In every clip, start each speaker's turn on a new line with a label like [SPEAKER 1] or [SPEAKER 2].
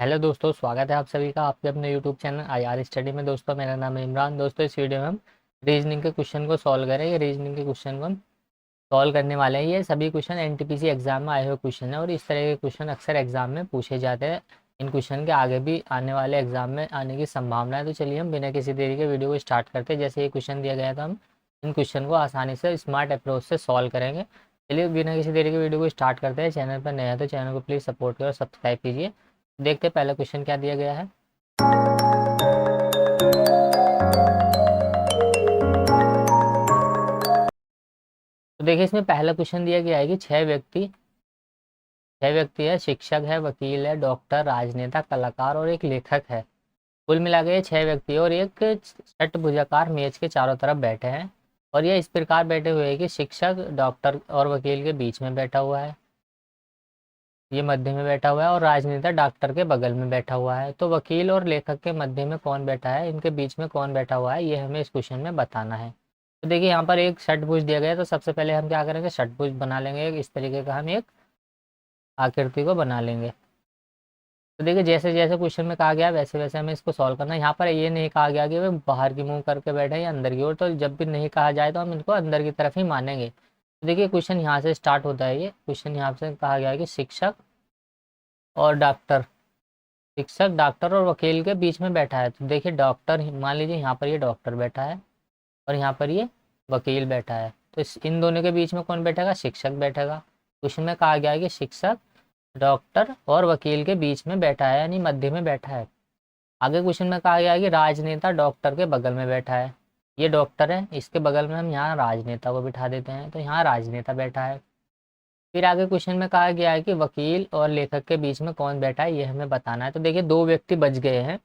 [SPEAKER 1] Hello दोस्तों, स्वागत है आप सभी का आपके अपने यूट्यूब चैनल आईआर स्टडी में। दोस्तों मेरा नाम है इमरान। दोस्तों इस वीडियो में हम रीजनिंग के क्वेश्चन को सॉल्व करेंगे। रीजनिंग के क्वेश्चन को हम सॉल्व करने वाले हैं। ये सभी क्वेश्चन एनटीपीसी एग्जाम में आए हुए क्वेश्चन है और इस तरह के क्वेश्चन अक्सर एग्जाम में पूछे जाते हैं। इन क्वेश्चन के आगे भी आने वाले एग्जाम में आने की संभावना है। तो चलिए हम बिना किसी देरी के वीडियो को स्टार्ट करते हैं। जैसे ये क्वेश्चन दिया गया था, हम इन क्वेश्चन को आसानी से स्मार्ट अप्रोच से सॉल्व करेंगे। चलिए बिना किसी देरी के वीडियो को स्टार्ट करते हैं। चैनल पर नया है तो चैनल को प्लीज़ सपोर्ट करो और सब्सक्राइब कीजिए। देखते हैं पहला क्वेश्चन क्या दिया गया है। तो देखिए इसमें पहला क्वेश्चन दिया गया है कि छह व्यक्ति है। शिक्षक है, वकील है, डॉक्टर, राजनेता, कलाकार और एक लेखक है। कुल मिला के ये छह व्यक्ति और एक षटभुजाकार मेज के चारों तरफ बैठे हैं। और ये इस प्रकार बैठे हुए हैं कि शिक्षक डॉक्टर और वकील के बीच में बैठा हुआ है, ये मध्य में बैठा हुआ है, और राजनेता डॉक्टर के बगल में बैठा हुआ है। तो वकील और लेखक के मध्य में कौन बैठा है, इनके बीच में कौन बैठा हुआ है, ये हमें इस क्वेश्चन में बताना है। तो देखिए यहाँ पर एक षटभुज दिया गया है, तो सबसे पहले हम क्या करेंगे, षटभुज बना लेंगे। इस तरीके का हम एक आकृति को बना लेंगे। तो देखिए जैसे जैसे क्वेश्चन में कहा गया है वैसे वैसे हमें इसको सॉल्व करना है। यहाँ पर ये नहीं कहा गया कि वे बाहर की मुंह करके बैठे हैं या अंदर की ओर, तो जब भी नहीं कहा जाए तो हम इनको अंदर की तरफ ही मानेंगे। तो देखिए क्वेश्चन यहाँ से स्टार्ट होता है। ये क्वेश्चन यहाँ से कहा गया है कि और डॉक्टर शिक्षक डॉक्टर और वकील के बीच में बैठा है। तो देखिए डॉक्टर, मान लीजिए यहाँ पर ये डॉक्टर बैठा है और यहाँ पर ये वकील बैठा है। तो इन दोनों के बीच में कौन बैठेगा, शिक्षक बैठेगा। क्वेश्चन में कहा गया है कि शिक्षक डॉक्टर और वकील के बीच में बैठा है, यानी मध्य में बैठा है। आगे क्वेश्चन में कहा गया है कि राजनेता डॉक्टर के बगल में बैठा है। ये डॉक्टर है, इसके बगल में हम यहाँ राजनेता को बिठा देते हैं, तो यहाँ राजनेता बैठा है। फिर आगे क्वेश्चन में कहा गया है कि वकील और लेखक के बीच में कौन बैठा है, ये हमें बताना है। तो देखिए दो व्यक्ति बच गए हैं।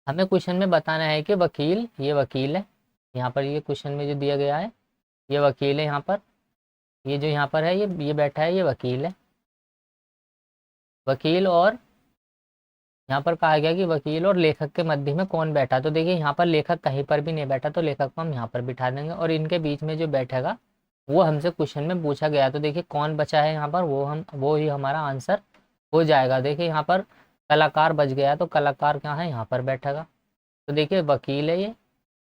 [SPEAKER 1] हमें क्वेश्चन में बताना है कि वकील, ये वकील है, यहाँ पर ये क्वेश्चन में जो दिया गया है ये वकील है। यहाँ पर ये जो यहाँ पर है ये बैठा है, ये वकील है। वकील और यहाँ पर कहा गया कि वकील और लेखक के मध्य में कौन बैठा। तो देखिए यहाँ पर लेखक कहीं पर भी नहीं बैठा, तो लेखक को हम यहाँ पर बिठा देंगे और इनके बीच में जो बैठेगा वो हमसे क्वेश्चन में पूछा गया। तो देखिए कौन बचा है यहाँ पर, वो ही हमारा आंसर हो जाएगा। देखिए यहाँ पर कलाकार बच गया, तो कलाकार कहाँ है, यहाँ पर बैठेगा। तो देखिए वकील है ये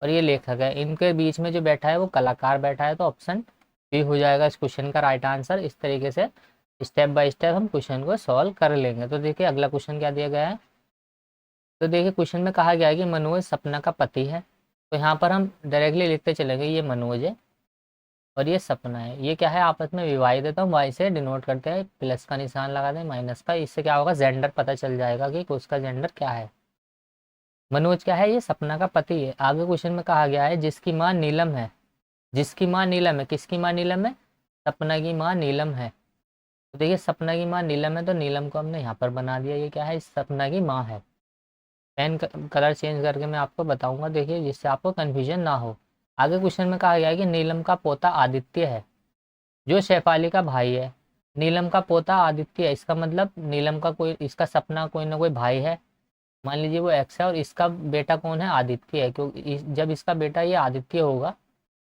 [SPEAKER 1] और ये लेखक है, इनके बीच में जो बैठा है वो कलाकार बैठा है। तो ऑप्शन बी हो जाएगा इस क्वेश्चन का राइट आंसर। इस तरीके से स्टेप बाय स्टेप हम क्वेश्चन को सॉल्व कर लेंगे। तो देखिए अगला क्वेश्चन क्या दिया गया है। तो देखिए क्वेश्चन में कहा गया है कि मनोज सपना का पति है। तो यहाँ पर हम डायरेक्टली लिखते चलेंगे, ये मनोज है और ये सपना है। ये क्या है, आपस में विवाहित है, तो हम वाई से डिनोट करते हैं, प्लस का निशान लगा दें, माइनस का। इससे क्या होगा, जेंडर पता चल जाएगा कि उसका जेंडर क्या है। मनोज क्या है, ये सपना का पति है। आगे क्वेश्चन में कहा गया है जिसकी माँ नीलम है। जिसकी माँ नीलम है, किसकी माँ नीलम है, सपना की माँ नीलम है। तो देखिए सपना की माँ नीलम है, तो नीलम को हमने यहाँ पर बना दिया। ये क्या है, इस सपना की माँ है। पेन कलर चेंज करके मैं आपको बताऊंगा, देखिए जिससे आपको कन्फ्यूजन ना हो। आगे क्वेश्चन में कहा गया है कि नीलम का पोता आदित्य है जो शेफाली का भाई है। नीलम का पोता आदित्य है, इसका मतलब नीलम का कोई, इसका सपना कोई ना कोई भाई है। मान लीजिए वो एक्स है और इसका बेटा कौन है, आदित्य है। क्योंकि जब इसका बेटा ये आदित्य होगा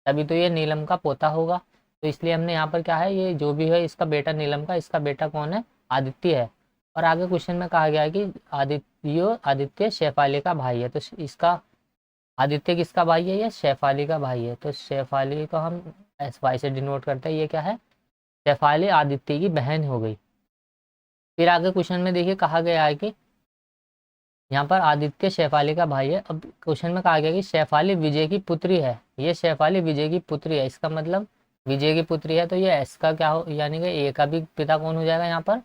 [SPEAKER 1] तभी तो ये नीलम का पोता होगा। तो इसलिए हमने यहाँ पर क्या है, ये जो भी है इसका बेटा नीलम का, इसका बेटा कौन है, आदित्य है। और आगे क्वेश्चन में कहा गया है कि आदित्य शेफाली का भाई है। तो इसका आदित्य किसका भाई है, ये शेफाली का भाई है। तो शेफाली को हम एस वाई से डिनोट करते हैं। ये क्या है, शेफाली आदित्य की बहन हो गई। फिर आगे क्वेश्चन में देखिए कहा गया है कि यहाँ पर आदित्य शेफाली का भाई है। अब क्वेश्चन में कहा गया कि शेफाली विजय की पुत्री है। ये शेफाली विजय की पुत्री है, इसका मतलब विजय की पुत्री है, तो ये एस का क्या हो, यानी कि ए का भी पिता कौन हो जाएगा, यहाँ पर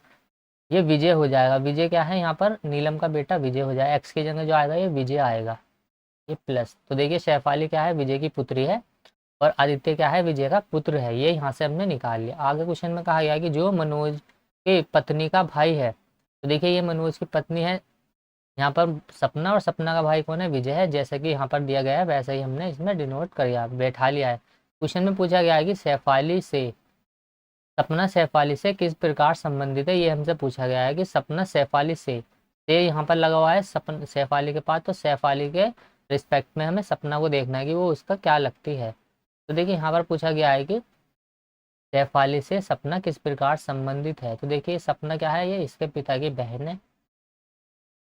[SPEAKER 1] ये विजय हो जाएगा। विजय क्या है, यहाँ पर नीलम का बेटा विजय हो जाएगा। एक्स की जगह जो आएगा ये विजय आएगा, ये प्लस। तो देखिए शेफाली क्या है, विजय की पुत्री है और आदित्य क्या है, विजय का पुत्र है। ये यहाँ से हमने निकाल लिया। आगे क्वेश्चन में कहा गया कि जो मनोज की पत्नी का भाई है। तो देखिए ये मनोज की पत्नी है, यहाँ पर सपना, और सपना का भाई कौन है, विजय है। जैसे कि यहाँ पर दिया गया है वैसे ही हमने इसमें डिनोट कर लिया, बैठा लिया है। क्वेश्चन में पूछा गया है कि सपना शेफाली से किस प्रकार संबंधित है। ये हमसे पूछा गया है कि सपना शेफाली से यहाँ पर लगा हुआ है सपन शेफाली के पास, तो शेफाली के रिस्पेक्ट में हमें सपना को देखना है कि वो उसका क्या लगती है। तो देखिए यहाँ पर पूछा गया है कि शेफाली से सपना किस प्रकार संबंधित है। तो देखिए सपना क्या है, ये इसके पिता की बहन है।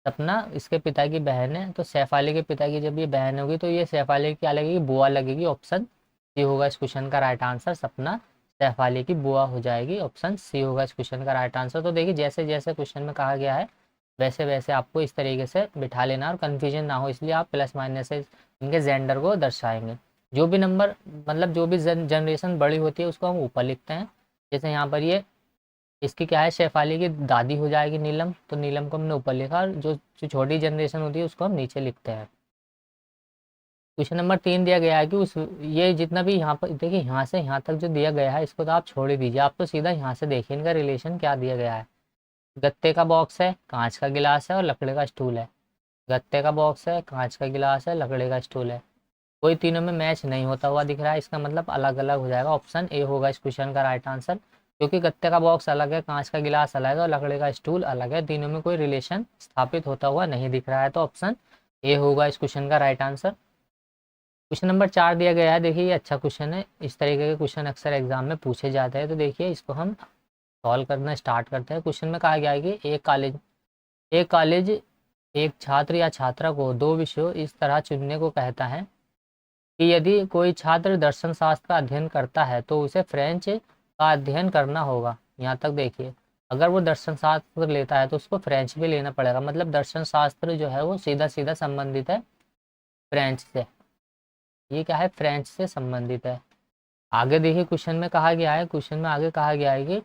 [SPEAKER 1] सपना इसके पिता की बहन है, तो सैफ अली के पिता की जब ये बहन होगी तो ये सैफ अली की क्या लगेगी, बुआ लगेगी। ऑप्शन सी होगा इस क्वेश्चन का राइट आंसर। सपना सैफ अली की बुआ हो जाएगी। ऑप्शन सी होगा इस क्वेश्चन का राइट आंसर। तो देखिए जैसे जैसे क्वेश्चन में कहा गया है वैसे वैसे आपको इस तरीके से बिठा लेना और कन्फ्यूजन ना हो, इसलिए आप प्लस माइनस से इनके जेंडर को दर्शाएंगे। जो भी नंबर मतलब जो भी जनरेशन बड़ी होती है उसको हम ऊपर लिखते हैं। जैसे यहाँ पर ये इसकी क्या है, शेफाली की दादी हो जाएगी नीलम, तो नीलम को हमने ऊपर लिखा और जो जो छोटी जनरेशन होती है उसको हम नीचे लिखते हैं। क्वेश्चन नंबर 3 दिया गया है कि उस ये जितना भी यहाँ पर देखिए यहाँ से यहाँ तक जो दिया गया है इसको तो आप छोड़ ही दीजिए, आप तो सीधा यहाँ से देखिए इनका रिलेशन क्या दिया गया है। गत्ते का बॉक्स है, कांच का गिलास है और लकड़े का स्टूल है। गत्ते का बॉक्स है, कांच का गिलास है, लकड़े का स्टूल है। कोई तीनों में मैच नहीं होता हुआ दिख रहा है, इसका मतलब अलग अलग हो जाएगा। ऑप्शन ए होगा इस क्वेश्चन का राइट आंसर, क्योंकि गत्ते का बॉक्स अलग है, कांच का गिलास अलग है और लकड़े का स्टूल अलग है, तीनों में कोई रिलेशन स्थापित होता हुआ नहीं दिख रहा है। तो ऑप्शन ए होगा इस क्वेश्चन का राइट आंसर। क्वेश्चन नंबर 4 दिया गया है, देखिए ये अच्छा क्वेश्चन है, इस तरीके के क्वेश्चन अक्सर एग्जाम में पूछे जाते हैं। तो देखिए इसको हम सॉल्व करना स्टार्ट करते हैं। क्वेश्चन में कहा गया है कि एक कॉलेज एक छात्र या छात्रा को दो विषयों इस तरह चुनने को कहता है कि यदि कोई छात्र दर्शन शास्त्र का अध्ययन करता है तो उसे फ्रेंच का अध्ययन करना होगा। यहाँ तक देखिए, अगर वो दर्शन शास्त्र लेता है तो उसको फ्रेंच भी लेना पड़ेगा, मतलब दर्शन शास्त्र जो है वो सीधा सीधा संबंधित है फ्रेंच से। ये क्या है, फ्रेंच से संबंधित है। आगे देखिए क्वेश्चन में कहा गया है, क्वेश्चन में आगे कहा गया है कि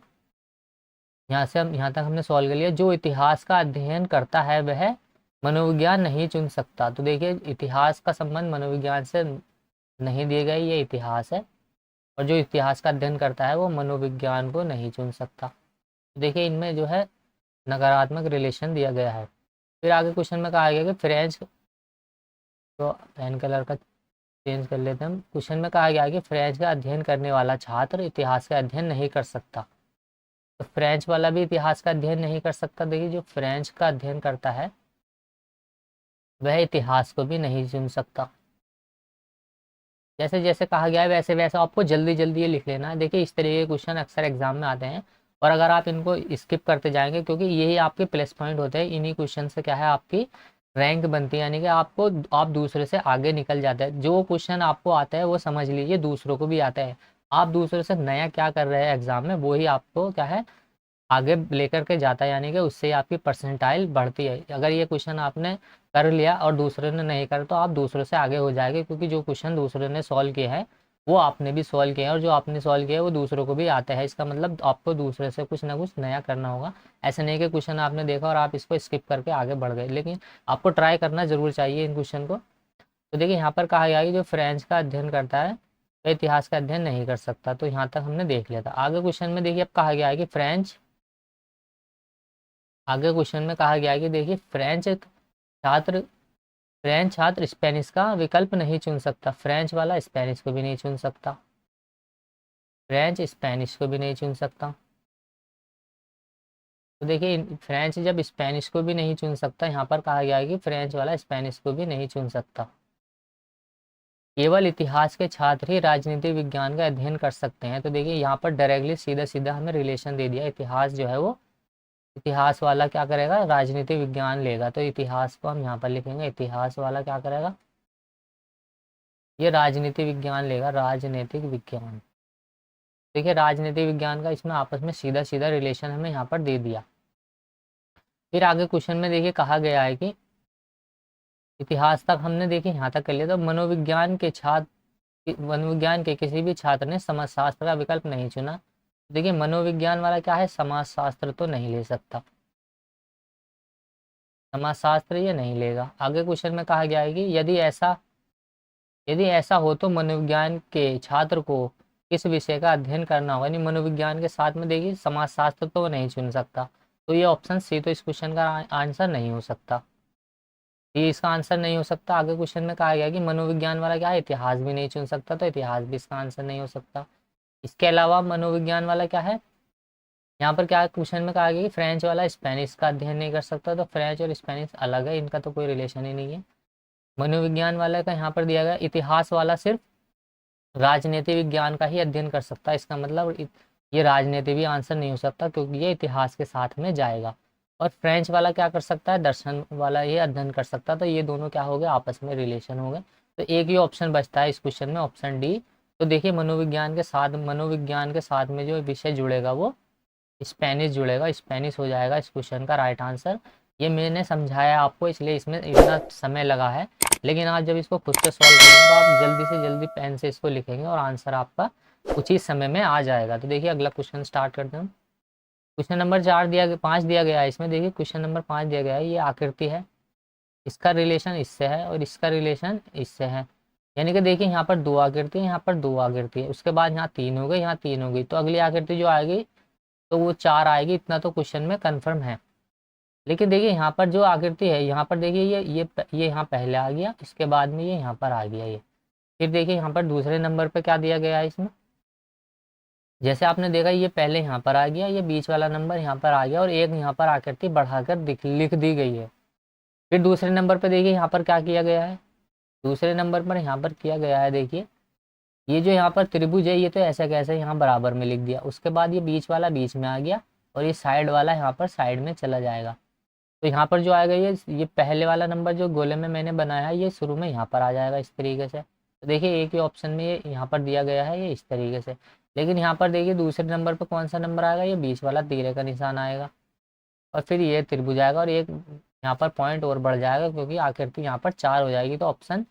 [SPEAKER 1] यहाँ से हम यहाँ तक हमने सॉल्व कर लिया, जो इतिहास का अध्ययन करता है वह मनोविज्ञान नहीं चुन सकता। तो देखिए इतिहास का संबंध मनोविज्ञान से नहीं दिए गए, ये इतिहास है, और जो इतिहास का अध्ययन करता है वो मनोविज्ञान को नहीं चुन सकता। देखिए इनमें जो है नकारात्मक रिलेशन दिया गया है। फिर आगे क्वेश्चन में कहा गया कि फ्रेंच, तो पेन कलर का चेंज कर लेते हैं हम। क्वेश्चन में कहा गया है कि फ्रेंच का अध्ययन करने वाला छात्र इतिहास का अध्ययन नहीं कर सकता। तो फ्रेंच वाला भी इतिहास का अध्ययन नहीं कर सकता। देखिए जो फ्रेंच का अध्ययन करता है वह इतिहास को भी नहीं चुन सकता। जैसे जैसे कहा गया है वैसे वैसे आपको जल्दी जल्दी ये लिख लेना है। देखिए इस तरह के क्वेश्चन अक्सर एग्जाम में आते हैं, और अगर आप इनको स्किप करते जाएंगे, क्योंकि यही आपके प्लस पॉइंट होते हैं, इन्हीं क्वेश्चन से क्या है आपकी रैंक बनती है, यानी कि आपको आप दूसरे से आगे निकल जाते हैं। जो क्वेश्चन आपको आता है वो समझ लीजिए दूसरों को भी आता है, आप दूसरे से नया क्या कर रहे हैं एग्जाम में, वो ही आपको क्या है आगे लेकर के जाता है, यानी कि उससे आपकी परसेंटाइल बढ़ती है। अगर ये क्वेश्चन आपने कर लिया और दूसरे ने नहीं कर तो आप दूसरों से आगे हो जाएंगे, क्योंकि जो क्वेश्चन दूसरे ने सॉल्व किए हैं वो आपने भी सॉल्व किए हैं, और जो आपने सॉल्व किया है वो दूसरों को भी आता है। इसका मतलब आपको दूसरे से कुछ ना कुछ नया करना होगा। ऐसा नहीं कि क्वेश्चन आपने देखा और आप इसको स्किप करके आगे बढ़ गए, लेकिन आपको ट्राई करना जरूर चाहिए इन क्वेश्चन को। तो देखिए यहाँ पर कहा गया है कि जो फ्रेंच का अध्ययन करता है वह इतिहास का अध्ययन नहीं कर सकता। तो यहाँ तक हमने देख लिया था। आगे क्वेश्चन में देखिए अब कहा गया है कि आगे क्वेश्चन में कहा गया है कि देखिए छात्र फ्रेंच छात्र स्पेनिश का विकल्प नहीं चुन सकता। फ्रेंच वाला स्पेनिश को भी नहीं चुन सकता, फ्रेंच स्पेनिश को भी नहीं चुन सकता। तो देखिए फ्रेंच जब स्पेनिश को भी नहीं चुन सकता, यहाँ पर कहा गया है कि फ्रेंच वाला स्पेनिश को भी नहीं चुन सकता। केवल इतिहास के छात्र ही राजनीति विज्ञान का अध्ययन कर सकते हैं। तो देखिए यहाँ पर डायरेक्टली सीधा सीधा हमें रिलेशन दे दिया। इतिहास जो है वो इतिहास वाला क्या करेगा, राजनीति विज्ञान लेगा। तो इतिहास को हम यहाँ पर लिखेंगे, इतिहास वाला क्या करेगा, ये राजनीति विज्ञान लेगा, राजनीतिक विज्ञान। देखिए राजनीति विज्ञान का इसमें आपस में सीधा सीधा रिलेशन हमें यहाँ पर दे दिया। फिर आगे क्वेश्चन में देखिए कहा गया है कि इतिहास तक हमने देखिए यहाँ तक कर लिया। तो मनोविज्ञान के किसी भी छात्र ने समाजशास्त्र का विकल्प नहीं चुना। देखिए मनोविज्ञान वाला क्या है, समाजशास्त्र तो नहीं ले सकता, समाजशास्त्र ये नहीं लेगा। आगे क्वेश्चन में कहा गया है कि यदि ऐसा हो तो मनोविज्ञान के छात्र को किस विषय का अध्ययन करना होगा, यानी मनोविज्ञान के साथ में देखिए समाजशास्त्र तो वो नहीं चुन सकता। तो ये ऑप्शन सी तो इस क्वेश्चन का आंसर नहीं हो सकता, ये इसका आंसर नहीं हो सकता। आगे क्वेश्चन में कहा गया कि मनोविज्ञान वाला क्या है, इतिहास भी नहीं चुन सकता, तो इतिहास भी इसका आंसर नहीं हो सकता। इसके अलावा मनोविज्ञान वाला क्या है, यहाँ पर क्या क्वेश्चन में कहा गया कि फ्रेंच वाला स्पेनिश का अध्ययन नहीं कर सकता। तो फ्रेंच और स्पेनिश अलग है, इनका तो कोई रिलेशन ही नहीं है। मनोविज्ञान वाला का यहाँ पर दिया गया इतिहास वाला सिर्फ राजनीति विज्ञान का ही अध्ययन कर सकता है। इसका मतलब ये राजनीति भी आंसर नहीं हो सकता, क्योंकि ये इतिहास के साथ में जाएगा। और फ्रेंच वाला क्या कर सकता है, दर्शन वाला ये अध्ययन कर सकता है। तो ये दोनों क्या हो गए, आपस में रिलेशन हो गए। तो एक ही ऑप्शन बचता है इस क्वेश्चन में, ऑप्शन डी। तो देखिए मनोविज्ञान के साथ में जो विषय जुड़ेगा वो स्पेनिश जुड़ेगा, स्पेनिश हो जाएगा इस क्वेश्चन का राइट आंसर। ये मैंने समझाया आपको इसलिए इसमें इतना समय लगा है, लेकिन आप जब इसको खुद से सॉल्व करेंगे तो आप जल्दी से जल्दी पेन से इसको लिखेंगे और आंसर आपका उचित समय में आ जाएगा। तो देखिए अगला क्वेश्चन स्टार्ट करते हैं। क्वेश्चन नंबर 5 दिया गया है। इसमें देखिए क्वेश्चन नंबर 5 दिया गया है, ये आकृति है, इसका रिलेशन इससे है और इसका रिलेशन इससे है। यानी कि देखिए यहाँ पर 2 आकृति है, यहाँ पर 2 आकृति है, उसके बाद यहाँ 3 हो गई, यहाँ 3 हो गई, तो अगली आकृति जो आएगी तो वो 4 आएगी। इतना तो क्वेश्चन में कन्फर्म है। लेकिन देखिए यहाँ पर जो आकृति है, यहाँ पर देखिए ये यहाँ पहले आ गया, इसके बाद में ये यहाँ पर आ गया ये। फिर देखिए यहाँ पर दूसरे नंबर पे क्या दिया गया है इसमें, जैसे आपने देखा ये पहले यहाँ पर आ गया, ये बीच वाला नंबर यहाँ पर आ गया और एक यहाँ पर आकृति बढ़ाकर लिख दी गई है। फिर दूसरे नंबर पर देखिए यहाँ पर क्या किया गया है, दूसरे नंबर पर यहाँ पर किया गया है, देखिए ये जो यहाँ पर त्रिभुज है ये तो ऐसा कैसे यहाँ बराबर में लिख दिया। उसके बाद ये बीच वाला बीच में आ गया और ये साइड वाला यहाँ पर साइड में चला जाएगा। तो यहाँ पर जो आएगा ये पहले वाला नंबर जो गोले में मैंने बनाया है ये शुरू में यहाँ पर आ जाएगा इस तरीके से। तो देखिए एक ही ऑप्शन में ये यहाँ पर दिया गया है ये इस तरीके से। लेकिन यहाँ पर देखिए दूसरे नंबर पर कौन सा नंबर आएगा, ये बीच वाला तीरे का निशान आएगा और फिर ये त्रिभुज आएगा और एक यहाँ पर पॉइंट और बढ़ जाएगा क्योंकि आकृति यहाँ पर 4 हो जाएगी। तो ऑप्शन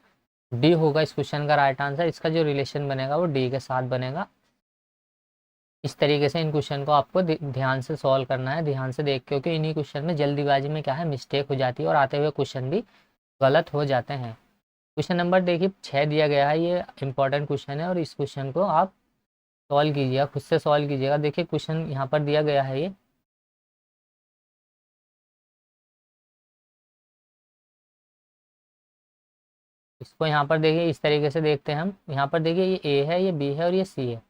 [SPEAKER 1] डी होगा इस क्वेश्चन का राइट आंसर। इसका जो रिलेशन बनेगा वो डी के साथ बनेगा। इस तरीके से इन क्वेश्चन को आपको ध्यान से सॉल्व करना है, ध्यान से देख, क्योंकि इन्हीं क्वेश्चन में जल्दीबाजी में क्या है मिस्टेक हो जाती है और आते हुए क्वेश्चन भी गलत हो जाते हैं। क्वेश्चन नंबर देखिए 6 दिया गया है, ये इंपॉर्टेंट क्वेश्चन है और इस क्वेश्चन को आप सॉल्व कीजिएगा, खुद से सॉल्व कीजिएगा। देखिए क्वेश्चन यहाँ पर दिया गया है ये, इसको यहाँ पर देखिए इस तरीके से देखते हैं हम। यहाँ पर देखिए ये ए है, ये बी है और ये सी है।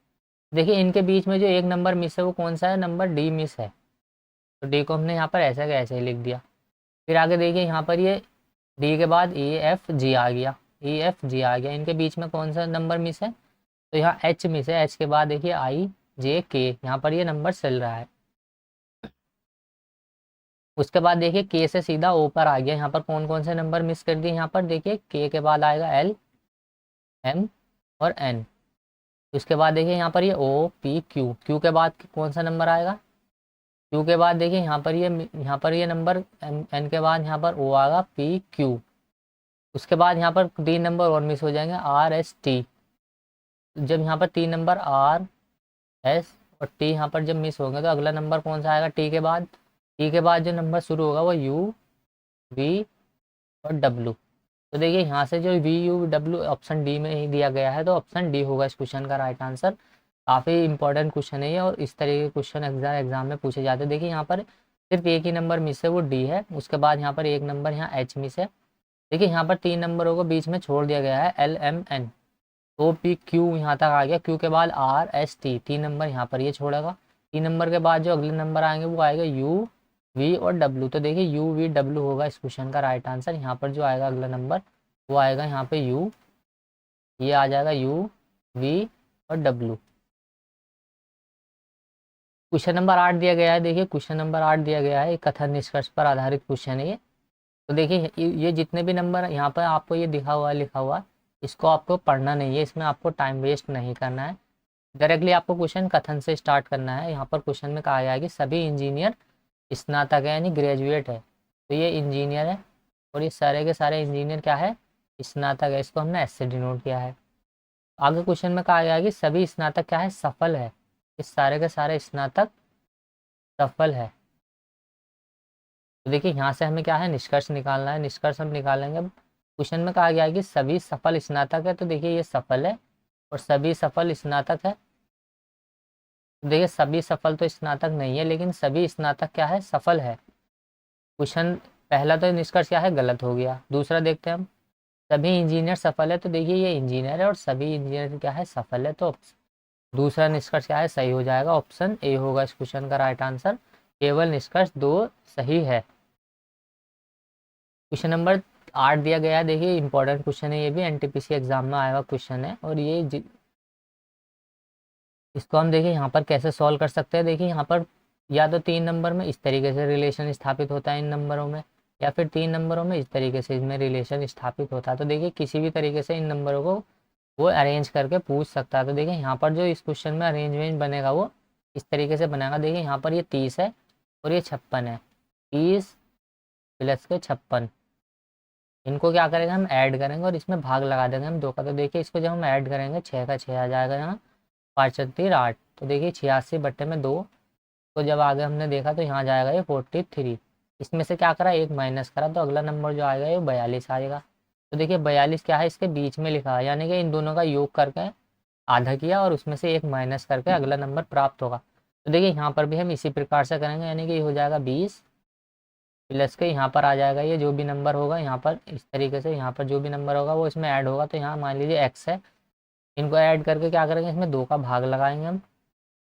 [SPEAKER 1] देखिए इनके बीच में जो एक नंबर मिस है वो कौन सा है, नंबर डी मिस है। तो डी को हमने यहाँ पर ऐसा का ऐसे ही लिख दिया। फिर आगे देखिए यहाँ पर ये डी के बाद ई एफ जी आ गया, ई एफ जी आ गया। इनके बीच में कौन सा नंबर मिस है, तो यहाँ एच मिस है। एच के बाद देखिए आई जे के, यहाँ पर ये नंबर चल रहा है। उसके बाद देखिए के से सीधा ओ पर आ गया। यहाँ पर कौन कौन से नंबर मिस कर दिए, यहाँ पर देखिए के के बाद आएगा एल एम और एन। उसके बाद देखिए यहाँ पर ये ओ पी क्यू, क्यू के बाद कौन सा नंबर आएगा, क्यू के बाद देखिए यहाँ पर ये नंबर एन के बाद यहाँ पर ओ आएगा पी क्यू। उसके बाद यहाँ पर 3 नंबर और मिस हो जाएंगे आर एस टी। जब यहाँ पर 3 नंबर आर एस और टी यहाँ पर जब मिस होंगे तो अगला नंबर कौन सा आएगा, टी के बाद, टी के बाद जो नंबर शुरू होगा वो यू वी और डब्लू। तो देखिए यहाँ से जो V U W option D में ही दिया गया है, तो ऑप्शन डी होगा इस क्वेश्चन का राइट आंसर। काफ़ी इंपॉर्टेंट क्वेश्चन है ये और इस तरीके के क्वेश्चन एग्जाम में पूछे जाते हैं। देखिए यहाँ पर सिर्फ एक ही नंबर मिस है वो डी है। उसके बाद यहाँ पर एक नंबर यहाँ एच मिस है। देखिए यहाँ पर 3 नंबरों को बीच में छोड़ दिया गया है L M N, O P Q यहाँ तक आ गया। क्यू के बाद आर एस टी, 3 नंबर यहाँ पर ये छोड़ेगा। 3 नंबर के बाद जो अगले नंबर आएंगे वो आएगा यू वी और डब्लू। तो देखिए यू वी डब्लू होगा इस क्वेश्चन का राइट आंसर। यहाँ पर जो आएगा अगला नंबर वो आएगा यहाँ पे यू, ये आ जाएगा यू वी और डब्लू। क्वेश्चन नंबर 8 दिया गया है। देखिए क्वेश्चन नंबर 8 दिया गया है, कथन निष्कर्ष पर आधारित क्वेश्चन है ये। तो देखिए ये जितने भी नंबर यहाँ पर आपको ये दिखा हुआ लिखा हुआ, इसको आपको पढ़ना नहीं है, इसमें आपको टाइम वेस्ट नहीं करना है। डायरेक्टली आपको क्वेश्चन कथन से स्टार्ट करना है। यहाँ पर क्वेश्चन में कहा गया है कि सभी इंजीनियर स्नातक है यानी ग्रेजुएट है। तो ये इंजीनियर है और ये सारे के सारे इंजीनियर क्या है, स्नातक है। इसको हमने एस से डिनोट किया है। आगे क्वेश्चन में कहा गया है कि सभी स्नातक क्या है, सफल है। इस सारे के सारे स्नातक सफल है। तो देखिए यहाँ से हमें क्या है निष्कर्ष निकालना है, निष्कर्ष हम निकालेंगे। अब क्वेश्चन में कहा गया है कि सभी सफल स्नातक है, तो देखिए ये सफल है और सभी सफल स्नातक है। तो देखिए सभी सफल तो स्नातक नहीं है, लेकिन सभी स्नातक क्या है, सफल है। क्वेश्चन पहला तो निष्कर्ष क्या है, गलत हो गया। दूसरा देखते हैं हम, सभी इंजीनियर सफल है, तो देखिए ये इंजीनियर है और सभी इंजीनियर क्या है, सफल है। तो दूसरा निष्कर्ष क्या है, सही हो जाएगा। ऑप्शन ए होगा इस क्वेश्चन का राइट आंसर। केवल निष्कर्ष 2 सही है। क्वेश्चन नंबर 8 दिया गया है। देखिए इंपॉर्टेंट क्वेश्चन है, ये भी एनटीपीसी एग्जाम में आएगा क्वेश्चन है और ये इसको हम देखिए यहाँ पर कैसे सॉल्व कर सकते हैं। देखिए यहाँ पर या तो 3 नंबर में इस तरीके से रिलेशन स्थापित होता है इन नंबरों में, या फिर 3 नंबरों में इस तरीके से इसमें रिलेशन स्थापित होता है। तो देखिए किसी भी तरीके से इन नंबरों को वो अरेंज करके पूछ सकता है। तो देखिए यहाँ पर जो इस क्वेश्चन में अरेंजमेंट बनेगा वो इस तरीके से बनेगा। देखिए यहाँ पर ये 30 है और ये 56 है, 30 प्लस के 56, इनको क्या करेंगे हम ऐड करेंगे और इसमें भाग लगा देंगे हम 2 का। तो देखिए इसको जब हम ऐड करेंगे 6 का 6 आ जाएगा यहाँ, 5 3 8। तो देखिए 86 बट्टे में 2, तो जब आगे हमने देखा तो यहाँ जाएगा ये 43। इसमें से क्या करा, एक माइनस करा, तो अगला नंबर जो आएगा ये 42 आएगा। तो देखिए 42 क्या है, इसके बीच में लिखा है, यानी कि इन दोनों का योग करके आधा किया और उसमें से एक माइनस करके अगला नंबर प्राप्त होगा। तो देखिए यहाँ पर भी हम इसी प्रकार से करेंगे, यानी कि ये हो जाएगा 20 प्लस के यहाँ पर आ जाएगा ये जो भी नंबर होगा यहाँ पर, इस तरीके से यहाँ पर जो भी नंबर होगा वो इसमें ऐड होगा। तो यहाँ मान लीजिए x है, इनको ऐड करके क्या करेंगे, इसमें 2 का भाग लगाएंगे हम।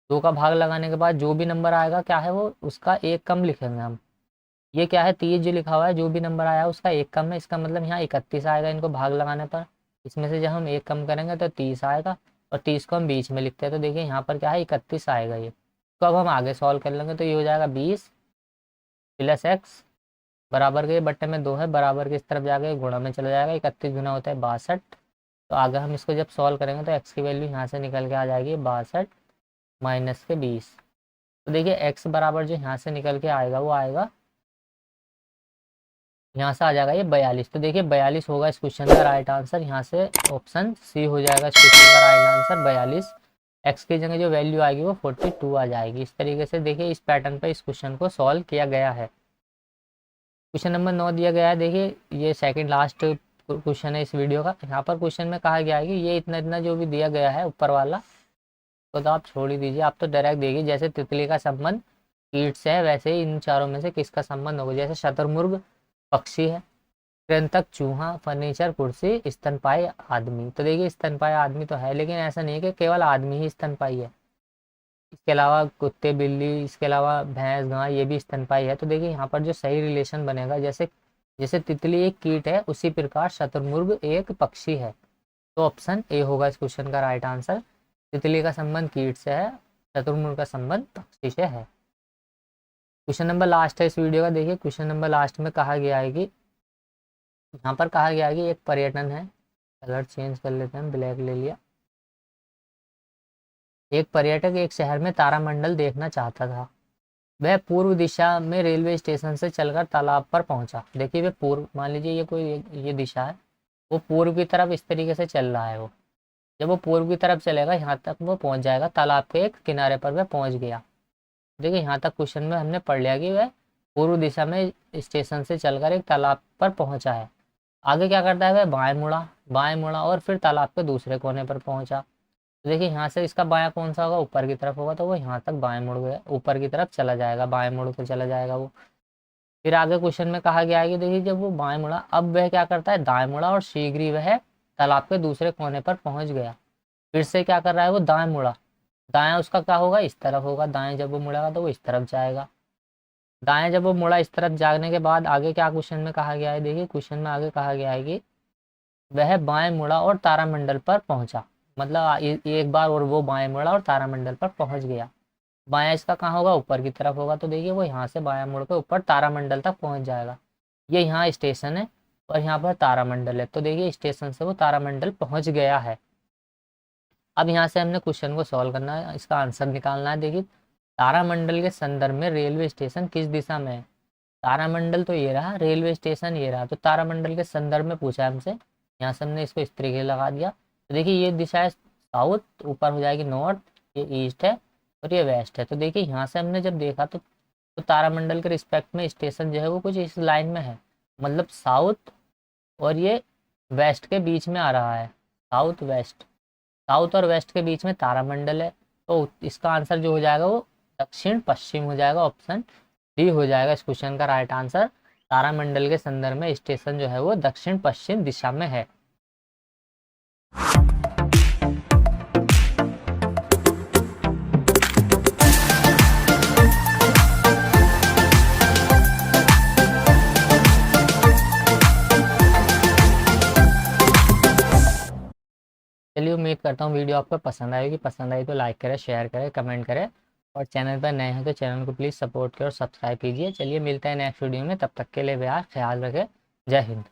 [SPEAKER 1] 2 का भाग लगाने के बाद जो भी नंबर आएगा क्या है, वो उसका एक कम लिखेंगे हम। ये क्या है, 30 जो लिखा हुआ है, जो भी नंबर आया है उसका एक कम है, इसका मतलब यहाँ 31 आएगा इनको भाग लगाने पर। इसमें से जब हम एक कम करेंगे तो 30 आएगा, और 30 को हम बीच में लिखते हैं। तो देखिए यहाँ पर क्या है, 31 आएगा ये। तो अब हम आगे सॉल्व कर लेंगे, तो ये हो जाएगा 20 प्लस एक्स बराबर के बट्टे में 2 है, बराबर के इस तरफ जाके गुणा में चला जाएगा, 31 गुना होता है 62। तो आगे हम इसको जब सॉल्व करेंगे तो एक्स की वैल्यू यहाँ से निकल के आ जाएगी 62 माइनस के 20। तो देखिए एक्स बराबर जो यहाँ से निकल के आएगा वो आएगा, यहाँ से आ जाएगा ये 42। तो देखिए 42 होगा इस क्वेश्चन का राइट आंसर, यहाँ से ऑप्शन सी हो जाएगा इस क्वेश्चन का राइट आंसर 42। एक्स की जगह जो वैल्यू आएगी वो 42 आ जाएगी। इस तरीके से देखिए इस पैटर्न पर इस क्वेश्चन को सॉल्व किया गया है। क्वेश्चन नंबर 9 दिया गया है, देखिए ये सेकंड लास्ट क्वेश्चन है इस वीडियो का। यहाँ पर क्वेश्चन में कहा गया है कि ये इतना इतना जो भी दिया गया है ऊपर वाला, तो आप छोड़ ही दीजिए, आप तो डायरेक्ट देखिए। जैसे तितली का संबंध कीट से है, वैसे ही इन चारों में से किसका संबंध होगा। जैसे शतुरमुर्ग पक्षी है, कृंतक चूहा, फर्नीचर कुर्सी, स्तनपाई आदमी। तो देखिए स्तनपाई आदमी तो है, लेकिन ऐसा नहीं है कि केवल आदमी ही स्तनपाई है, इसके अलावा कुत्ते बिल्ली, इसके अलावा भैंस गाय ये भी स्तनपाई है। तो देखिए यहाँ पर जो सही रिलेशन बनेगा, जैसे जैसे तितली एक कीट है उसी प्रकार शतुरमुर्ग एक पक्षी है। तो ऑप्शन ए होगा इस क्वेश्चन का राइट आंसर। तितली का संबंध कीट से है, शतुरमुर्ग का संबंध पक्षी से है। क्वेश्चन नंबर लास्ट है इस वीडियो का। देखिए क्वेश्चन नंबर लास्ट में कहा गया है कि, यहाँ पर कहा गया है कि एक पर्यटन है, कलर चेंज कर लेते हैं, ब्लैक ले लिया। एक पर्यटक एक शहर में तारामंडल देखना चाहता था। वह पूर्व दिशा में रेलवे स्टेशन से चलकर तालाब पर पहुंचा। देखिए वे पूर्व, मान लीजिए ये कोई ये दिशा है, वो पूर्व की तरफ इस तरीके से चल रहा है। वो जब वो पूर्व की तरफ चलेगा यहाँ तक वो पहुंच जाएगा, तालाब के एक किनारे पर वह पहुंच गया। देखिए यहाँ तक क्वेश्चन में हमने पढ़ लिया कि वह पूर्व दिशा में स्टेशन से चलकर एक तालाब पर पहुंचा है। आगे क्या करता है, वह बाएं मुड़ा और फिर तालाब के दूसरे कोने पर पहुंचा। तो देखिए यहाँ से इसका बायां कौन सा होगा, ऊपर की तरफ होगा, तो वो यहाँ तक बाएं मुड़ गया, ऊपर की तरफ चला जाएगा, बाएं मुड़ के चला जाएगा वो। फिर आगे क्वेश्चन में कहा गया है कि देखिए जब वो बाएं मुड़ा, अब वह क्या करता है, दाएं मुड़ा और शीघ्र ही वह तालाब के दूसरे कोने पर पहुंच गया। फिर से क्या कर रहा है, वो दाएं मुड़ा, दायां उसका क्या होगा, इस तरफ होगा, दाएं जब वो मुड़ेगा तो वो इस तरफ जाएगा। दाएं जब वो मुड़ा इस तरफ जाने के बाद आगे क्या क्वेश्चन में कहा गया है, देखिए क्वेश्चन में आगे कहा गया है कि वह बाएं मुड़ा और तारामंडल पर पहुंचा। मतलब एक बार और वो बाएं मुड़ा और तारामंडल पर पहुंच गया। बायां इसका कहाँ होगा, ऊपर की तरफ होगा, तो देखिए वो यहाँ से बायां मुड़ के ऊपर तारामंडल तक पहुंच जाएगा। ये यहाँ स्टेशन है और यहाँ पर तारामंडल है, तो देखिए स्टेशन से वो तारामंडल पहुंच गया है। अब यहाँ से हमने क्वेश्चन को सॉल्व करना है, इसका आंसर निकालना है। देखिए तारामंडल के संदर्भ में रेलवे स्टेशन किस दिशा में है। तारामंडल तो ये रहा, रेलवे स्टेशन ये रहा, तो तारामंडल के संदर्भ में पूछा है हमसे, यहाँ से हमने इसको इस तरीके लगा दिया। तो देखिए ये दिशा है साउथ, ऊपर हो जाएगी नॉर्थ, ये ईस्ट है और ये वेस्ट है। तो देखिए यहाँ से हमने जब देखा तो तारामंडल के रिस्पेक्ट में स्टेशन जो है वो कुछ इस लाइन में है, मतलब साउथ और ये वेस्ट के बीच में आ रहा है, साउथ वेस्ट, साउथ और वेस्ट के बीच में तारामंडल है। तो इसका आंसर जो हो जाएगा वो दक्षिण पश्चिम हो जाएगा, ऑप्शन डी हो जाएगा इस क्वेश्चन का राइट आंसर। तारामंडल के संदर्भ में स्टेशन जो है वो दक्षिण पश्चिम दिशा में है। चलिए उम्मीद करता हूँ वीडियो आपको पसंद आएगी, पसंद आई तो लाइक करें, शेयर करें, कमेंट करें और चैनल पर नए हैं तो चैनल को प्लीज़ सपोर्ट करो और सब्सक्राइब कीजिए। चलिए मिलते हैं नेक्स्ट वीडियो में, तब तक के लिए यार ख्याल रखें। जय हिंद।